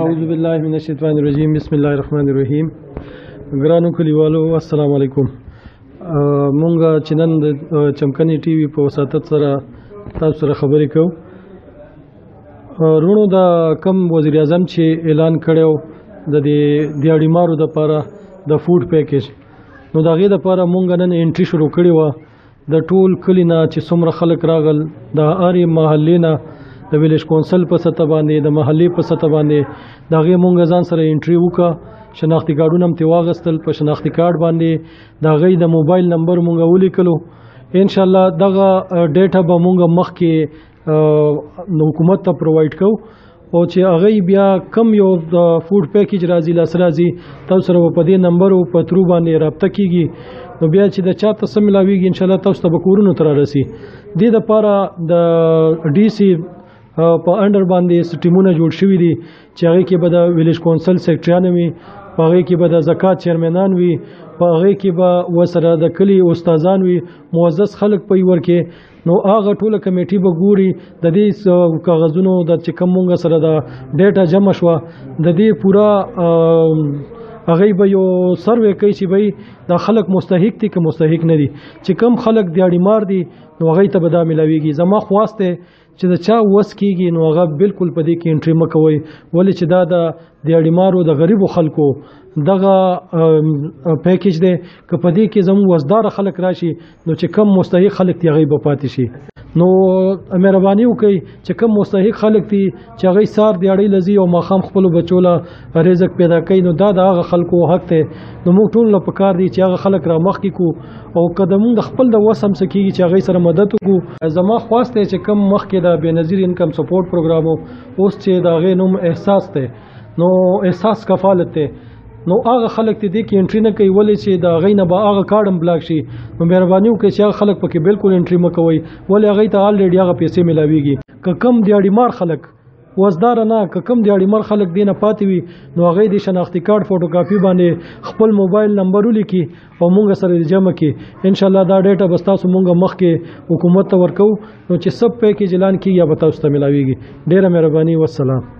اعوذ بالله من الشیطان الرجیم بسم الله الرحمن الرحیم ګرانو کلیوالو السلام علیکم مونږه چې نن د چمکني ټي وي په وساتت سره تاسو سره خبرې کوو رونو دا کم وزیر اعظم چې اعلان کړو د دیاړیمارو د لپاره د فود پیکیج نو دا غي د لپاره مونږ نن انټری شروع کړې و د ټول کلینا چې څومره خلک راغل د اړې محلینا د ویلیج کونسل په سطح باندې د محلي په سطح باندې دا غي مونږ ځان سره انټری وکړه شناختی کارتونه هم تی واغستل په شناختی کارت باندې دا غي د موبایل نمبر مونږ ولیکلو ان شاء الله دغه ډیټا به مونږ مخکې حکومت ته پرووایډ کوو او چې هغه بیا کم یو د فود پیکیج راځي لاسرازي تاسو سره په دې نمبر او په ترو باندې رابطه کیږي نو بیا چې د چاته سم ملاويږي ان شاء الله تاسو ته به کورونو تر راسي د لپاره د ډي سي په انډر باندې سټیمونه جوړ شوي دي چې هغه کې به د ویلیج کونسل سیکریټریان وي په هغه کې به د زکات چیرمنان وي په هغه کې به وسره د کلی استادان وي معزز خلک په ورکه نو هغه ټوله کمیټي به ګوري د دې کاغذونو د چې کوم مونږ سره د ډیټا جمع شو د دې پورا هغه به یو سروې کوي چې به د خلک مستحق دي که مستحق نه دي چې کم خلک دیاړیمار دي نو هغه ته به دا ملاويږي زما خواسته چې د چا وس کیږي نو هغه بالکل په دې کې انټری مکوي ولې چې دا د دیاړیمارو د غریبو خلکو دغه پیکیج دی که په دې کې زمو وزدار خلک راشي نو چې کم مستحق خلک دی هغه به پاتې شي نو مهرباني وکړئ چې کم مستحق خلک دي چې هغه سار دیاړي لذي او ماخام خپل بچوله رزق پیدا کوي نو دا د هغه خلکو حق ته نو موږ ټول له پکار دي چې هغه خلک را مخ کې کو او قدمون د خپل د وسم سکیږي چې هغه سره مدد وکړو زما خواسته چې کم مخ کې د بنظیر انکم سپورټ پروګرامو اوس چې دا غي نوم احساس ته نو احساس کفالت ته نو هغه خلک ته دې کې انټری نه کوي ولې چې دا غینه به هغه کارډم بلاک شي نو مهرباني وکړئ چې هغه خلک پکې بالکل انټری مکوي ولې هغه ته الریډي هغه پیسې ملاويږي که کم دیاړیمار خلک وزدار نه که کم دیاړیمار خلک دینه پاتې وي نو هغه د شناختی کارت فوټوکاپي باندې خپل موبایل نمبر ولیکي او مونږ سره جمع کړي ان شاء الله دا ډیټا بس تاسو مونږ مخکې حکومت ته ورکو نو چې سب پیکیج اعلان کیږي یا به تاسو ته ملاويږي ډیره مهرباني والسلام